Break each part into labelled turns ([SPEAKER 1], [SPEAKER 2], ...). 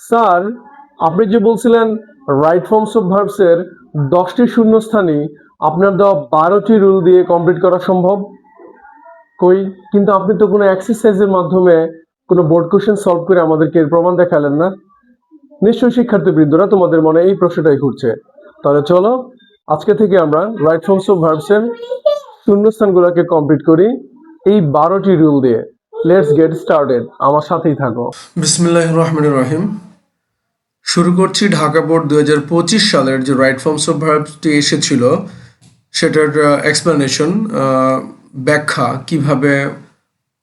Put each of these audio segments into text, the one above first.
[SPEAKER 1] Sir, আপনি যে বলছিলেন রাইট ফর্মস অফ ভার্বসের 10টি শূন্যস্থানই আপনার দেওয়া 12টি রুল দিয়ে কমপ্লিট করা সম্ভব। কই, কিন্তু আপনি তো কোনো এক্সারসাইজের মাধ্যমে কোনো বোর্ড কোশ্চেন সলভ করে আমাদেরকে এর প্রমাণ দেখালেন না। নিশ্চয়ই শিক্ষার্থীবৃন্দরা তোমাদের মনে এই প্রশ্নটাই ঘুরছে। তাহলে চলো আজকে থেকে আমরা রাইট ফর্মস অফ ভার্বসের শূন্যস্থানগুলোকে কমপ্লিট করি এই 12টি রুল দিয়ে। লেটস গেট স্টার্টেড, আমার সাথেই থাকো।
[SPEAKER 2] বিসমিল্লাহির রহমানির রহিম। শুরু করছি ঢাকা বোর্ড 2025 সালের যে রাইট ফর্মস অফ ভার্বসটি এসেছিল সেটার এক্সপ্লেনেশন, ব্যাখ্যা, কিভাবে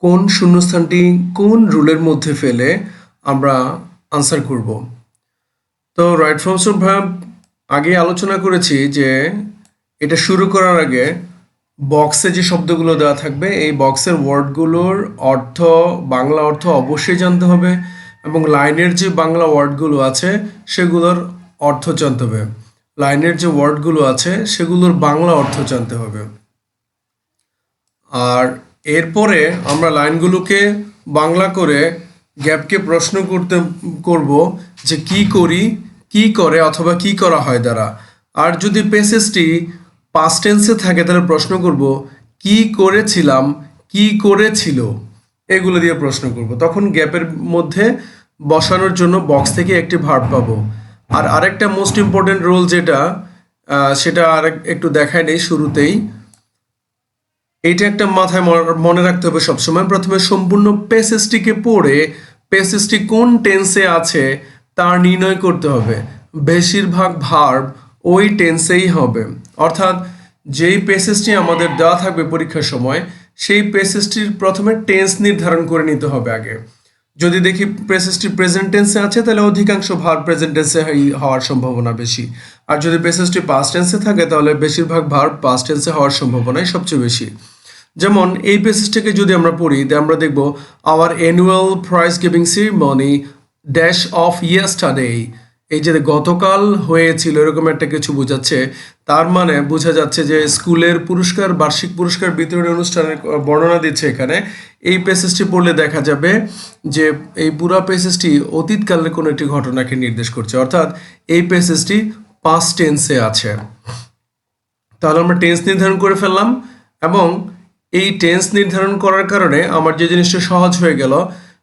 [SPEAKER 2] কোন শূন্যস্থানটি কোন রুলের মধ্যে ফেলে আমরা আনসার করব। তো রাইট ফর্মস অফ ভার্ব আগে আলোচনা করেছি যে এটা শুরু করার আগে বক্সে যে শব্দগুলো দেওয়া থাকবে এই বক্সের ওয়ার্ডগুলোর অর্থ, বাংলা অর্থ অবশ্যই জানতে হবে এবং লাইনের যে বাংলা ওয়ার্ডগুলো আছে সেগুলোর অর্থ জানতে হবে। লাইনের যে ওয়ার্ডগুলো আছে সেগুলোর বাংলা অর্থ জানতে হবে। আর এরপরে আমরা লাইনগুলোকে বাংলা করে গ্যাপকে প্রশ্ন করব যে কি করি, কি করে অথবা কি করা হয় দ্বারা। আর যদি প্যাসেজটি পাস্ট টেন্সে থাকে তাহলে প্রশ্ন করব কি করেছিলাম, কি করেছিল, এগুলো দিয়ে প্রশ্ন করব। তখন গ্যাপের মধ্যে বসানোর জন্য বক্স থেকে একটি ভার্ব পাবো। আর আরেকটা মোস্ট ইম্পর্টেন্ট রোল যেটা সেটা একটু দেখায় নেই শুরুতেই। এইটা একটা মাথায় মনে রাখতে হবে সবসময়। প্রথমে সম্পূর্ণ প্যাসেজটিকে পড়ে প্যাসেজটি কোন টেন্সে আছে তার নির্ণয় করতে হবে। বেশিরভাগ ভার্ব ওই টেন্সেই হবে, অর্থাৎ যেই প্যাসেজটি আমাদের দেওয়া থাকবে পরীক্ষার সময় সেই প্যাসেজটির প্রথমে টেন্স নির্ধারণ করে নিতে হবে আগে। যদি দেখি প্যাসেজটি প্রেজেন্ট টেন্সে আছে তাহলে অধিকাংশ ভার্ব প্রেজেন্ট টেন্সে হওয়ার সম্ভাবনা বেশি। আর যদি প্যাসেজটি পাস্ট টেন্সে থাকে তাহলে বেশিরভাগ ভার্ব পাস্ট টেন্সে হওয়ার সম্ভাবনাই সবচেয়ে বেশি। যেমন এই প্যাসেজটাকে যদি আমরা পড়ি তাহলে আমরা দেখব our annual prize giving ceremony dash of yesterday. এই যে গতকাল হয়েছিল এরকম একটা কিছু বোঝাচ্ছে। তার মানে বোঝা যাচ্ছে যে স্কুলের পুরস্কার, বার্ষিক পুরস্কার বিতরণী অনুষ্ঠানের বর্ণনা দিচ্ছে এখানে। এই প্যাসেজটি পড়লে দেখা যাবে যে এই পুরো প্যাসেজটি অতীতকালের কোনো একটি ঘটনাকে নির্দেশ করছে, অর্থাৎ এই প্যাসেজটি পাস্ট টেন্সে আছে। তাহলে আমরা টেন্স নির্ধারণ করে ফেললাম এবং এই টেন্স নির্ধারণ করার কারণে আমার যে জিনিসটা সহজ হয়ে গেল,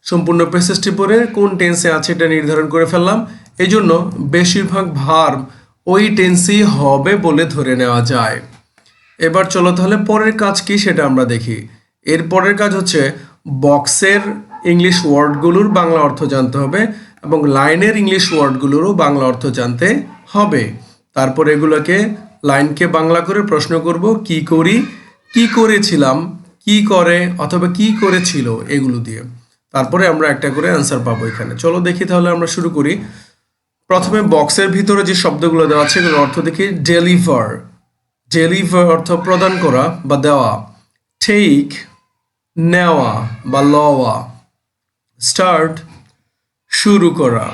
[SPEAKER 2] সম্পূর্ণ প্যাসেজটি পড়ে কোন টেন্সে আছে এটা নির্ধারণ করে ফেললাম। এই জন্য বেশিরভাগ ভার্ব ওই টেন্সই হবে বলে ধরে নেওয়া যায়। এবার চলো তাহলে পরের কাজ কি সেটা আমরা দেখি। এর পরের কাজ হচ্ছে বক্সের ইংলিশ ওয়ার্ডগুলোর বাংলা অর্থ জানতে হবে এবং লাইনের ইংলিশ ওয়ার্ডগুলোরও বাংলা অর্থ জানতে হবে। তারপর এগুলোকে লাইনকে বাংলা করে প্রশ্ন করব কি করি, কি করেছিলাম, কি করে অথবা কি করেছিল, এগুলো দিয়ে। তারপরে আমরা একটা করে অ্যান্সার পাবো এখানে। চলো দেখি তাহলে আমরা শুরু করি। প্রথমে বক্সের ভিতরে যে শব্দগুলো দেওয়া আছে এগুলোর অর্থ দেখি। ডেলিভার, ডেলিভার অর্থ প্রদান করা বা দেওয়া। টেক, নেওয়া বা লওয়া। স্টার্ট, শুরু করা।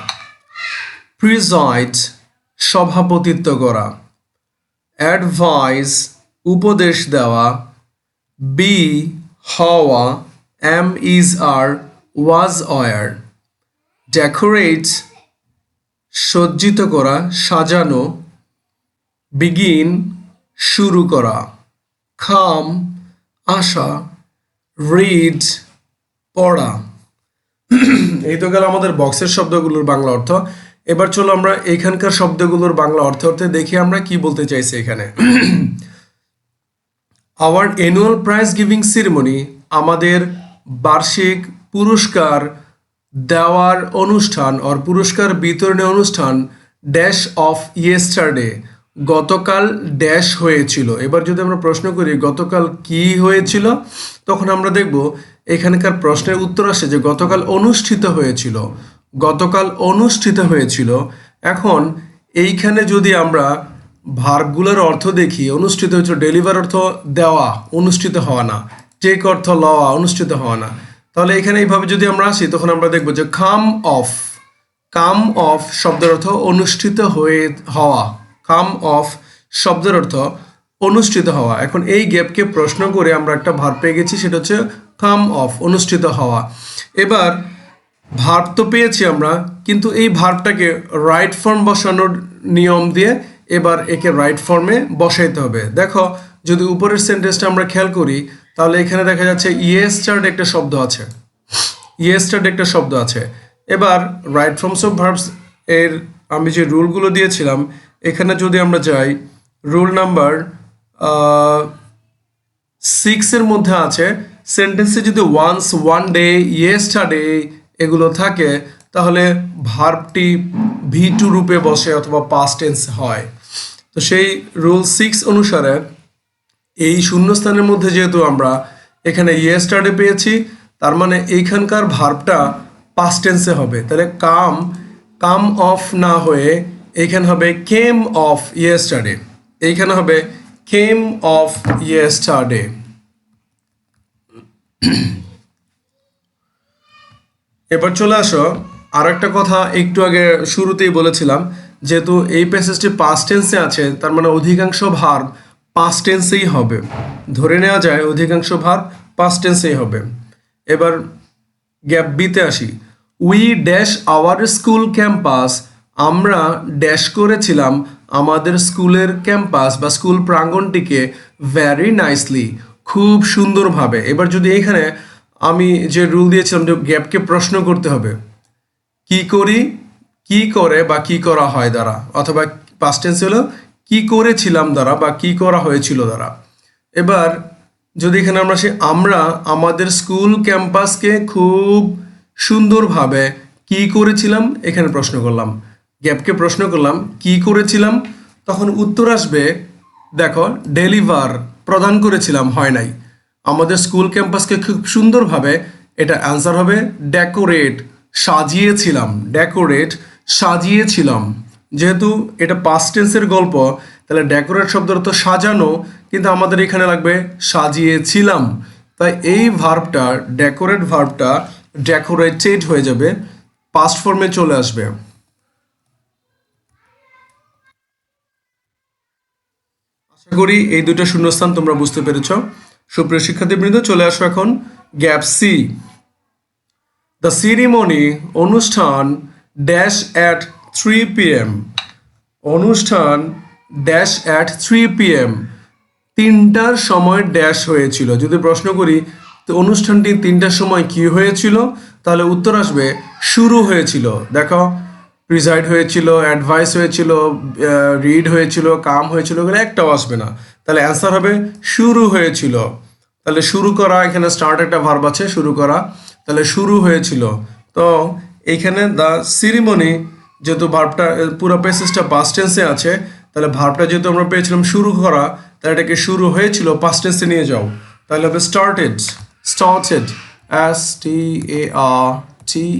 [SPEAKER 2] প্রিজাইড, সভাপতিত্ব করা। অ্যাডভাইস, উপদেশ দেওয়া। বি, হওয়া। Am is are, was were. Decorate, সজ্জিত করা, সাজানো। বিগিন, শুরু করা। কাম, আসা। রিড, পড়া। এই তো গেল আমাদের বক্সের শব্দগুলোর বাংলা অর্থ। এবার চলো আমরা এখানকার শব্দগুলোর বাংলা অর্থে দেখি আমরা কি বলতে চাইছি এখানে। Our annual prize giving ceremony, আমাদের বার্ষিক পুরস্কার দেওয়ার অনুষ্ঠান আর পুরস্কার বিতরণী অনুষ্ঠান ড্যাশ অফ ইয়েস্টারডে, গতকাল ড্যাশ হয়েছিল। এবার যদি আমরা প্রশ্ন করি গতকাল কি হয়েছিল, তখন আমরা দেখব এখানকার প্রশ্নের উত্তর আসে যে গতকাল অনুষ্ঠিত হয়েছিল, গতকাল অনুষ্ঠিত হয়েছিল। এখন এইখানে যদি আমরা ভার্বগুলোর অর্থ দেখি, অনুষ্ঠিত হয়েছিল ডেলিভার অর্থ দেওয়া, অনুষ্ঠিত হওয়া না। টেক অর্থ লওয়া, অনুষ্ঠিত হওয়া না। তাহলে এখানে এইভাবে যদি আমরা আসি তখন আমরা দেখব যে কাম অফ, কাম অফ শব্দের অর্থ অনুষ্ঠিত হওয়া। কাম অফ শব্দের অর্থ অনুষ্ঠিত হওয়া। এখন এই গ্যাপকে প্রশ্ন করে আমরা একটা ভার্ব পেয়ে গেছি, সেটা হচ্ছে কাম অফ, অনুষ্ঠিত হওয়া। এবার ভার্ব তো পেয়েছি আমরা, কিন্তু এই ভার্বটাকে রাইট ফর্ম বসানোর নিয়ম দিয়ে এবার একে রাইট ফর্মে বসাইতে হবে। দেখো যদি উপরের সেন্টেন্সটা আমরা খেয়াল করি তাহলে এখানে দেখা যাচ্ছে ইয়েস্টারডে একটা শব্দ আছে, ইয়েস্টারডে একটা শব্দ আছে। এবার রাইট ফর্মস অফ ভার্বস এর আমি যে রুলগুলো দিয়েছিলাম এখানে যদি আমরা যাই, রুল নাম্বার 6 এর মধ্যে আছে সেন্টেন্সে যদি ওয়ান্স, ওয়ান ডে, ইয়েস্টারডে এগুলো থাকে তাহলে ভার্বটি V2 রূপে বসে অথবা পাস্ট টেন্স হয়। তো সেই রুল 6 অনুসারে এই শূন্যস্থানের মধ্যে যেহেতু আমরা এখানে ইয়েস্টারডে পেয়েছি তার মানে এইখানকার ভার্বটা পাস্ট টেন্সে হবে। তাহলে কাম অফ না হয়ে এইখানে হবে কেম অফ ইয়েস্টারডে, এইখানে হবে কেম অফ ইয়েস্টারডে। এবার চলে আসো আর একটা কথা একটু আগে শুরুতেই বলেছিলাম, যেহেতু এই প্যাসেজটি পাস্ট টেন্সে আছে তার মানে অধিকাংশ ভার্ব পাস্ট টেন্সেই হবে, ধরে নেওয়া যায় অধিকাংশ ভার্ব পাস্ট টেন্সেই হবে। এবার গ্যাপ বিতে আসি, we dash our school campus, আমরা ড্যাশ করেছিলাম আমাদের স্কুলের ক্যাম্পাস বা স্কুল প্রাঙ্গণটিকে ভ্যারি নাইসলি, খুব সুন্দরভাবে। এবার যদি এখানে আমি যে রুল দিয়েছিলাম যে গ্যাপকে প্রশ্ন করতে হবে, কি করি, কি করে বা কি করা হয় দ্বারা, অথবা পাস্ট টেন্স হলো কি করেছিলাম দ্বারা বা কি করা হয়েছিল দ্বারা। এবার যদি এখানে আমরা আমাদের স্কুল ক্যাম্পাসকে খুব সুন্দরভাবে কি করেছিলাম, এখানে প্রশ্ন করলাম, গ্যাপকে প্রশ্ন করলাম কি করেছিলাম, তখন উত্তর আসবে দেখো ডেলিভার, প্রদান করেছিলাম, হয় নাই। আমাদের স্কুল ক্যাম্পাসকে খুব সুন্দরভাবে, এটা অ্যান্সার হবে ডেকোরেট, সাজিয়েছিলাম, ডেকোরেট সাজিয়েছিলাম। যেহেতু এটা পাস্ট টেন্সের গল্প তাহলে ডেকোরেট শব্দের অর্থ সাজানো, কিন্তু আমাদের এখানে লাগবে সাজিয়েছিলাম। তাই এই ভার্বটা, ডেকোরেট ভার্বটা ডেকোরেটেড হয়ে যাবে, পাস্ট ফর্মে চলে আসবে। আশা করি এই দুটো শূন্যস্থান তোমরা বুঝতে পেরেছ। সুপ্রিয় শিক্ষার্থীবৃন্দ, চলে আসো এখন গ্যাপ সি। দ্য সিরিমনি, অনুষ্ঠান, ড্যাশ অ্যাট 3 PM, অনুষ্ঠান ড্যাশ অ্যাট 3 PM, 3টার সময় ড্যাশ হয়েছিল। যদি প্রশ্ন করি তো অনুষ্ঠানটি 3টার সময় কি হয়েছিল, তাহলে উত্তর আসবে শুরু হয়েছিল। দেখো প্রিজাইড হয়েছিল, অ্যাডভাইস হয়েছিল, রিড হয়েছিল, কাম হয়েছিল, এগুলো একটাও আসবে না। তাহলে অ্যান্সার হবে শুরু হয়েছিল। তাহলে শুরু করা, এখানে স্টার্ট একটা ভার্ব আছে শুরু করা, তাহলে শুরু হয়েছিল। তো এইখানে দ্য সিরিমনি, যেহেতু ভার্বটা পুরো প্যাসেজটা পাস্ট টেন্সে আছে তাহলে ভার্বটা যেহেতু আমরা পেয়েছিলাম শুরু করা, তাহলে এটাকে শুরু হয়েছিল পাস্ট টেন্সে নিয়ে যাও, তাহলে হবে started, started, STARTED।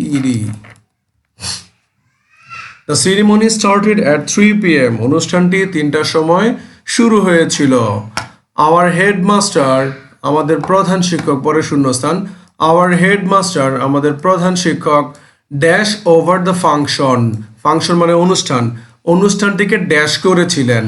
[SPEAKER 2] The ceremony started at 3 PM, অনুষ্ঠানটি 3টার সময় শুরু হয়েছিল। আওয়ার হেডমাস্টার, আমাদের প্রধান শিক্ষক, পরে শূন্যস্থান, আওয়ার হেডমাস্টার, আমাদের প্রধান শিক্ষক, dash over the function, function মানে অনুষ্ঠান, অনুষ্ঠানটিকে ড্যাশ করেছিলেন,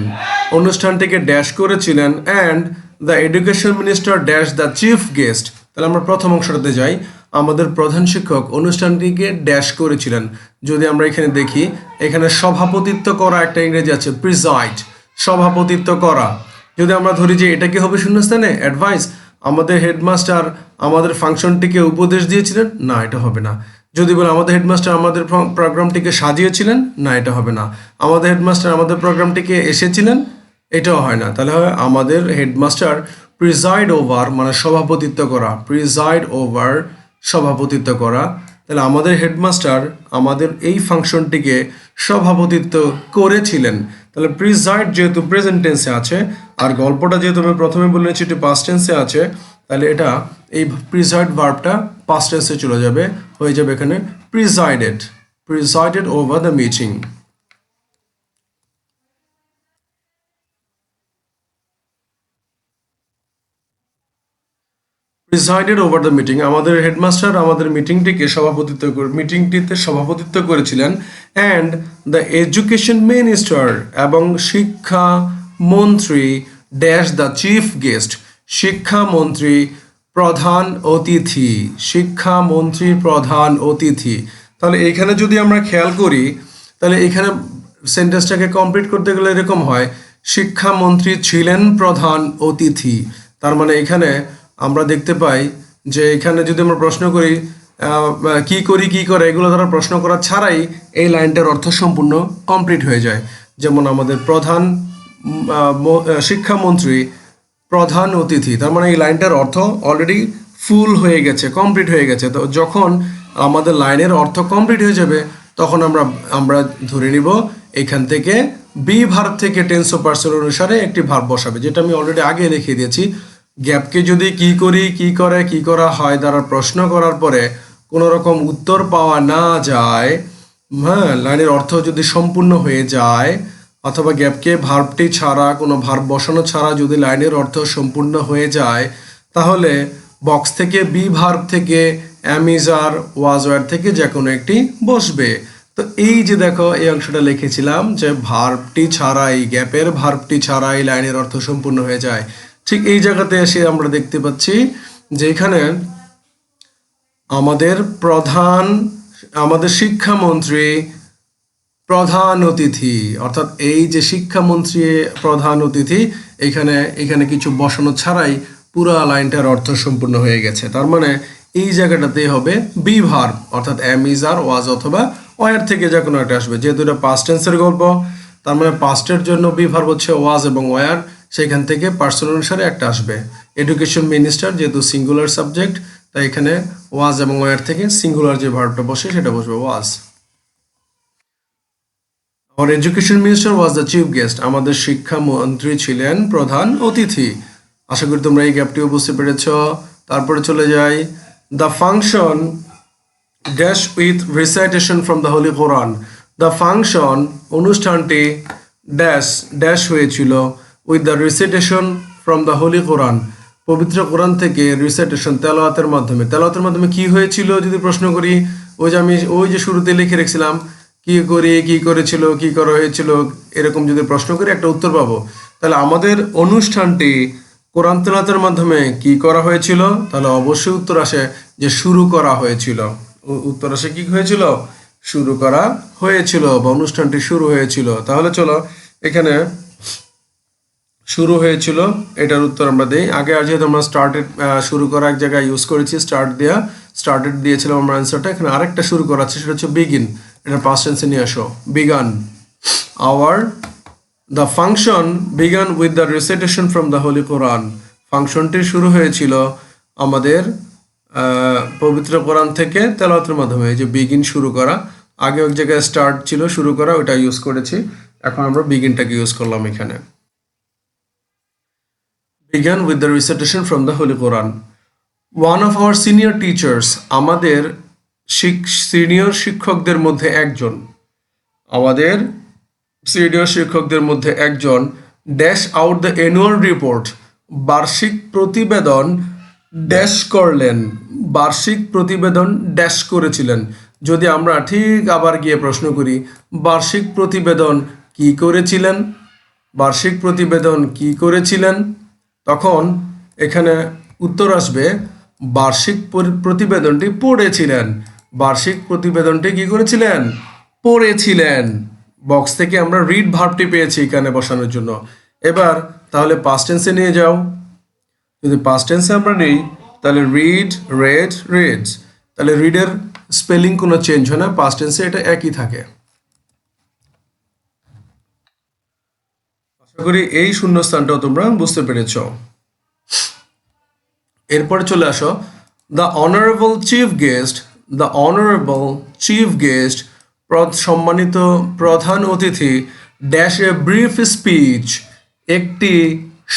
[SPEAKER 2] অনুষ্ঠানটিকে ড্যাশ করেছিলেন, and the education minister dash the chief guest. তাহলে আমরা প্রথম অংশটাতে যাই, আমাদের প্রধান শিক্ষক অনুষ্ঠানটিকে ড্যাশ করেছিলেন। যদি আমরা এখানে দেখি, এখানে সভাপতিত্ব করা একটা ইংরেজি আছে প্রিজাইড, সভাপতিত্ব করা। যদি আমরা ধরি যে এটা কি হবে শূন্যস্থানে অ্যাডভাইস, আমাদের হেডমাস্টার আমাদের ফাংশনটিকে উপদেশ দিয়েছিলেন, না এটা হবে না। যদি বলে আমাদের হেডমাস্টার আমাদের প্রোগ্রামটিকে সাজিয়েছিলেন, না এটা হবে না। আমাদের হেডমাস্টার আমাদের প্রোগ্রামটিকে এসেছিলেন, এটাও হয় না। তাহলে হবে আমাদের হেডমাস্টার প্রিজাইড ওভার, মানে সভাপতিত্ব করা, প্রিজাইড ওভার সভাপতিত্ব করা। তাহলে আমাদের হেডমাস্টার আমাদের এই ফাংশনটিকে সভাপতিত্ব করেছিলেন। তাহলে প্রিজাইড যেহেতু প্রেজেন্ট টেন্সে আছে আর গল্পটা যেহেতু আমি প্রথমে বলেছি এটি পাস্ট টেন্সে আছে, তাহলে এটা এই প্রিজাইড ভার্বটা পাস্ট টেন্সে চলে যাবে, হয়ে যাবে এখানে প্রিজাইডেড, প্রিজাইডেড over the meeting. Presided over the meeting, আমাদের হেডমাস্টার আমাদের মিটিংটিতে সভাপতিত্ব করেছিলেন। অ্যান্ড দ্য এডুকেশন মিনিস্টার, এবং শিক্ষা মন্ত্রী, ড্যাশ দ্য চিফ গেস্ট, শিক্ষামন্ত্রী প্রধান অতিথি, শিক্ষামন্ত্রী প্রধান অতিথি। তাহলে এইখানে যদি আমরা খেয়াল করি, তাহলে এখানে সেন্টেন্সটাকে কমপ্লিট করতে গেলে এরকম হয়, শিক্ষামন্ত্রী ছিলেন প্রধান অতিথি। তার মানে এখানে আমরা দেখতে পাই যে এখানে যদি আমরা প্রশ্ন করি কি করি কি করে, এগুলো দ্বারা প্রশ্ন করা ছাড়াই এই লাইনটার অর্থ সম্পূর্ণ কমপ্লিট হয়ে যায়। যেমন আমাদের প্রধান শিক্ষামন্ত্রী প্রধান অতিথি, তার মানে এই লাইনটার অর্থ অলরেডি ফুল হয়ে গেছে, কমপ্লিট হয়ে গেছে। তো যখন আমাদের লাইনের অর্থ কমপ্লিট হয়ে যাবে তখন আমরা ধরে নিব এখান থেকে বি ভার্ব থেকে টেন্স ও পার্সন অনুসারে একটি ভার্ব বসাবে, যেটা আমি অলরেডি আগে লিখে দিয়েছি। গ্যাপকে যদি কি করি কি করে কি করা হয় দ্বারা প্রশ্ন করার পরে কোনো রকম উত্তর পাওয়া না যায়, হ্যাঁ, লাইনের অর্থ যদি সম্পূর্ণ হয়ে যায়, অথবা গ্যাপকে ভার্বটি ছাড়া কোনো ভার্ব বসানো ছাড়া যদি লাইনের অর্থ সম্পূর্ণ হয়ে যায়, তাহলে বক্স থেকে বি ভার্ব থেকে am is are was were থেকে যে কোনো একটি বসবে। তো এই যে দেখো এই অংশটা লিখেছিলাম যে ভার্বটি ছাড়াই, গ্যাপের ভার্বটি ছাড়াই লাইনের অর্থ সম্পূর্ণ হয়ে যায়। ঠিক এই জায়গাতে এসে আমরা দেখতে পাচ্ছি যে এখানে আমাদের শিক্ষামন্ত্রী প্রধান অতিথি, অর্থাৎ এই যে শিক্ষামন্ত্রী প্রধান অতিথি, এখানে কিছু বসানো ছাড়াই পুরো লাইনটার অর্থ সম্পূর্ণ হয়ে গেছে। তার মানে এই জায়গাটাতে হবে বি ভার্ব, অর্থাৎ এম ইজ আর ওয়াজ অথবা ওয়ার থেকে যে কোনো একটা আসবে। যেহেতু এটা পাস্ট টেন্সের গল্প, তার মানে পাস্টের জন্য বি ভার্ব হচ্ছে ওয়াজ এবং ওয়ার, সেখান থেকে পার্সন অনুসারে একটা আসবে। এডুকেশন মিনিস্টার যেহেতু সিঙ্গুলার সাবজেক্ট, তাই এখানে ওয়াজ এবং ওয়ার থেকে সিঙ্গুলার যে ভার্বটা বসে সেটা বসবে ওয়াজ। Our education minister was the chief guest. আমাদের শিক্ষামন্ত্রী ছিলেন প্রধান অতিথি। আশা করি তোমরা এই গ্যাপটিও বুঝতে পেরেছ। তারপরে চলে যাই, the function dash with recitation from the holy Quran. The function অনুষ্ঠানটি ড্যাশ ড্যাশ হয়েছিল with the recitation from the holy Quran, পবিত্র কোরআন থেকে রিসাইটেশন তেলাওয়াতের মাধ্যমে। তেলাওয়াতের মাধ্যমে কি হয়েছিল যদি প্রশ্ন করি, ওই যে শুরুতে লিখে রেখেছিলাম কি করি কি করেছিল কি করা হয়েছিল, এরকম যদি প্রশ্ন করি একটা উত্তর পাবো। তাহলে আমাদের অনুষ্ঠানটি কোরআন তেলাওয়াতের মাধ্যমে কি করা হয়েছিল, তাহলে অবশ্যই উত্তর আসে যে শুরু করা হয়েছিল। উত্তর আসে কি হয়েছিল, শুরু করা হয়েছিল বা অনুষ্ঠানটি শুরু হয়েছিল। তাহলে চলো এখানে শুরু হয়েছিল এটার উত্তর আমরা দেই। আগে আর যেহেতু আমরা স্টার্টেড শুরু করা এক জায়গায় ইউজ করেছি, স্টার্টেড দিয়েছিলাম আমরা অ্যান্সারটা, এখানে আরেকটা শুরু করা আছে, সেটা হচ্ছে বিগিন। এটা পাস্ট টেন্সে নিয়ে আসো, began. The function began with the recitation from the holy Quran. ফাংশনটি শুরু হয়েছিল আমাদের পবিত্র কোরআন থেকে তেলাওয়াতের মাধ্যমে। এই যে বিগিন শুরু করা, আগে এক জায়গায় স্টার্ট ছিল শুরু করা, ওটা ইউজ করেছি, এখন আমরা বিগিনটাকে ইউজ করলাম এখানে। Began with the recitation from the Holy Quran. One of our senior teachers, আমাদের সিনিয়র শিক্ষকদের মধ্যে একজন, dash out the annual report, বার্ষিক প্রতিবেদন ড্যাশ করলেন, বার্ষিক প্রতিবেদন ড্যাশ করেছিলেন। যদি আমরা ঠিক আবার গিয়ে প্রশ্ন করি বার্ষিক প্রতিবেদন কি করেছিলেন, বার্ষিক প্রতিবেদন কি করেছিলেন, তখন এখানে উত্তর আসবে বার্ষিক প্রতিবেদনটি পড়েছিলেন। বার্ষিক প্রতিবেদনটি কি করেছিলেন, পড়েছিলেন। বক্স থেকে আমরা রিড ভার্বটি পেয়েছি এখানে বসানোর জন্য। এবার তাহলে পাস্ট টেন্সে নিয়ে যাও। যদি পাস্ট টেন্সে আমরা নেই তাহলে রিড, রেড, রিডস। তাহলে রিডের স্পেলিং কোনো চেঞ্জ হয় না, পাস্ট টেন্সে এটা একই থাকে। আশা করি এই শূন্যস্থানটাও তোমরা বুঝতে পেরেছ। এরপরে চলে আসো, দ্য অনারেবল চিফ গেস্ট, সম্মানিত প্রধান অতিথি, ড্যাশ এ ব্রিফ স্পিচ, একটি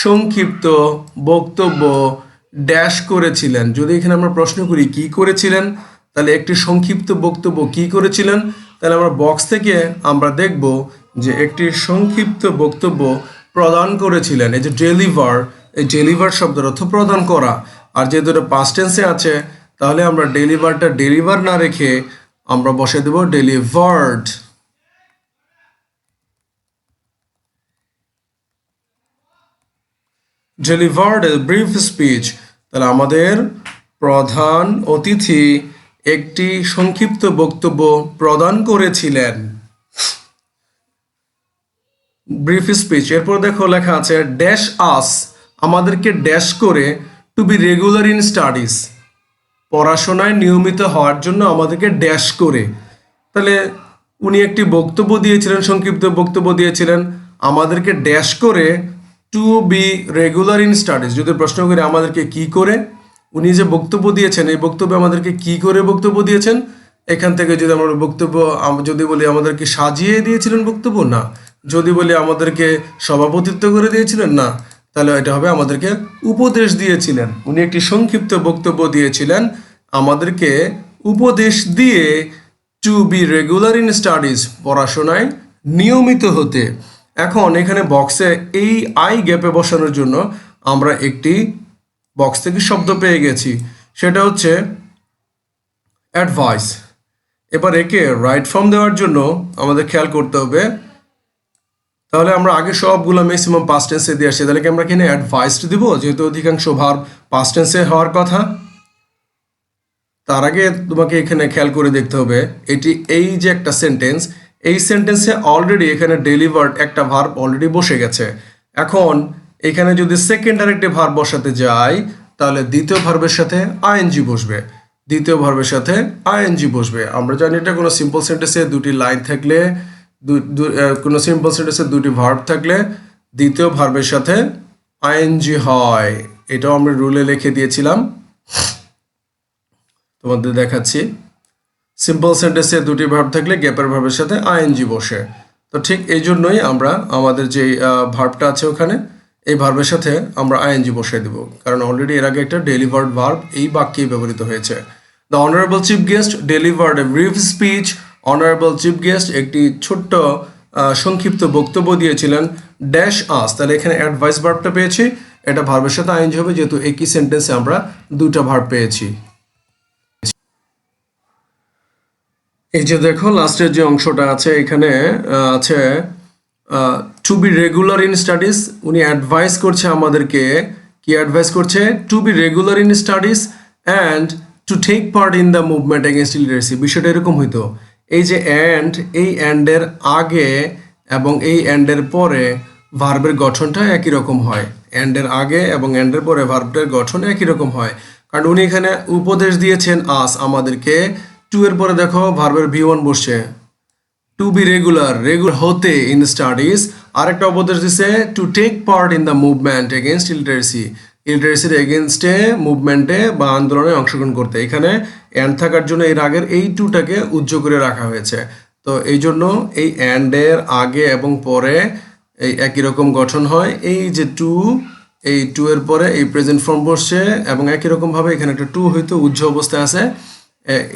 [SPEAKER 2] সংক্ষিপ্ত বক্তব্য ড্যাশ করেছিলেন। যদি এখানে আমরা প্রশ্ন করি কি করেছিলেন, তাহলে একটি সংক্ষিপ্ত বক্তব্য কি করেছিলেন, তাহলে আমরা বক্স থেকে আমরা দেখব যে একটি সংক্ষিপ্ত বক্তব্য প্রদান করেছিলেন। এই যে ডেলিভার, এই ডেলিভার শব্দের অর্থ প্রদান করা। আর যেহেতু এটা পাস্ট টেন্সে আছে তাহলে আমরা ডেলিভার না রেখে আমরা বসে দেব delivered. Delivered a brief speech. তাহলে আমাদের প্রধান অতিথি একটি সংক্ষিপ্ত বক্তব্য প্রদান করেছিলেন। Brief speech. এরপর দেখো লেখা আছে ড্যাশ আস, আমাদেরকে ড্যাশ করে to be regular in studies, পড়াশোনায় নিয়মিত হওয়ার জন্য আমাদেরকে ড্যাশ করে। তাহলে উনি একটি বক্তব্য দিয়েছিলেন, সংক্ষিপ্ত বক্তব্য দিয়েছিলেন, আমাদেরকে ড্যাশ করে to be regular in studies. যদি প্রশ্ন করি আমাদেরকে কি করে, উনি যে বক্তব্য দিয়েছেন এই বক্তব্যে আমাদেরকে কি করে বক্তব্য দিয়েছেন, এখান থেকে যদি আমরা বক্তব্য যদি বলি আমাদেরকে সাজিয়ে দিয়েছিলেন বক্তব্য, না। যদি বলি আমাদেরকে সভাপতিত্ব করে দিয়েছিলেন, না। তাহলে এটা হবে আমাদেরকে উপদেশ দিয়েছিলেন। উনি একটি সংক্ষিপ্ত বক্তব্য দিয়েছিলেন আমাদেরকে উপদেশ দিয়ে to be regular in studies, পড়াশোনায় নিয়মিত হতে। এখন এখানে বক্সে এই আই গ্যাপে বসানোর জন্য আমরা একটি বক্স থেকে শব্দ পেয়ে গেছি, সেটা হচ্ছে অ্যাডভাইস। এবার একে রাইট ফর্ম দেওয়ার জন্য আমাদের খেয়াল করতে হবে, তাহলে আমরা আগে সবগুলো ম্যাক্সিমাম পাস্ট টেন্সে দিয়ে আসি, তাহলে কি আমরা এখানে অ্যাডভাইসড দিব, যেহেতু অধিকাংশ ভার্ব পাস্ট টেন্সে হওয়ার কথা। তার আগে তোমাকে এখানে খেয়াল করে দেখতে হবে এটি এই যে একটা সেন্টেন্স, এই সেন্টেন্সে অলরেডি এখানে ডেলিভার্ড একটা ভার্ব অলরেডি বসে গেছে। এখন এখানে যদি সেকেন্ড আরেকটি ভার্ব বসাতে যাই তাহলে দ্বিতীয় ভার্বের সাথে আইএনজি বসবে, দ্বিতীয় ভার্বের সাথে আইএনজি বসবে। আমরা জানি এটা কোনো সিম্পল সেন্টেন্সে দুটি লাইন থাকলে, কোনো সিম্পল সেন্টেন্সে দুটি ভার্ব থাকলে দ্বিতীয় ভার্বের সাথে আইএনজি হয়। এটাও আমরা রুলে লিখে দিয়েছিলাম, তোমাদের দেখাচ্ছি। সিম্পল সেন্টেন্সে দুটি ভার্ব থাকলে গ্যাপের ভার্বের সাথে আইএনজি বসে। তো ঠিক এই জন্যই আমরা আমাদের যে ভার্বটা আছে ওখানে এই ভার্বের সাথে আমরা আইএনজি বসিয়ে দেব, কারণ অলরেডি এর আগে একটা ডেলিভার্ড ভার্ব এই বাক্যেই ব্যবহৃত হয়েছে। The honourable chief guest delivered a brief speech. Honourable chief guest একটি ছোট্ট সংক্ষিপ্ত বক্তব্য দিয়েছিলেন ড্যাশ আস। তাহলে এখানে অ্যাডভাইস ভার্বটা পেয়েছি, এটা ভার্বের সাথে আইএনজি হবে, যেহেতু একই সেন্টেন্সে আমরা দুটো ভার্ব পেয়েছি। এই যে দেখো লাস্টের যে অংশটা আছে এখানে আছে to be regular in studies. উনি অ্যাডভাইস করছে আমাদেরকে, কি অ্যাডভাইস করছে, to be regular in studies and to take part in the movement against illiteracy. বিষয়টা এরকম হইতো, এই যে অ্যান্ড, এই অ্যান্ডের আগে এবং এই অ্যান্ডের পরে ভার্বের গঠনটা একই রকম হয়। অ্যান্ডের আগে এবং অ্যান্ডের পরে ভার্বের গঠন একই রকম হয়, কারণ উনি এখানে উপদেশ দিয়েছেন আস আমাদেরকে। টু এর পরে দেখো ভার্বের V1 বসছে, টু বি রেগুলার, রেগুলার হতে ইন স্টাডিজ। আরেকটা উপদেশ দিচ্ছে to take part in the movement against illiteracy, ইলিটারেসির এগেনস্টে মুভমেন্টে বা আন্দোলনে অংশগ্রহণ করতে। এখানে অ্যান্ড থাকার জন্য এর আগের এই টুটাকে উজ্জ্ব করে রাখা হয়েছে। তো এই জন্য এই অ্যান্ডের আগে এবং পরে এই একই রকম গঠন হয়। এই যে টু, এই টু এর পরে এই প্রেজেন্ট ফর্ম বসছে এবং একই রকমভাবে এখানে একটা টু হয়তো উজ্জ্ব অবস্থায় আছে,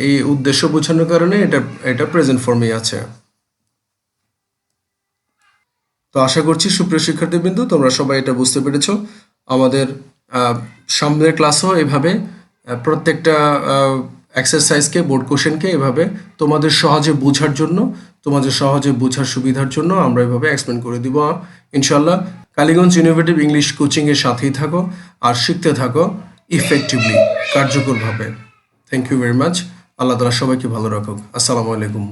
[SPEAKER 2] এই উদ্দেশ্য বোঝানোর কারণে এটা প্রেজেন্ট ফর্মেই আছে। তো আশা করছি সুপ্রিয় শিক্ষার্থীবৃন্দ তোমরা সবাই এটা বুঝতে পেরেছো। আমাদের সামনের ক্লাসও এভাবে প্রত্যেকটা এক্সারসাইজকে, বোর্ড কোশ্চেনকে এভাবে তোমাদের সহজে বোঝার জন্য, তোমাদের সহজে বোঝার সুবিধার জন্য আমরা এভাবে এক্সপ্লেন করে দিব ইনশাল্লাহ। কালীগঞ্জ ইনোভেটিভ ইংলিশ কোচিংয়ের সাথেই থাকো আর শিখতে থাকো ইফেক্টিভলি, কার্যকরভাবে। Thank you very much. আল্লাহ তাআলা সবাইকে ভালো রাখুক। আসসালামু আলাইকুম।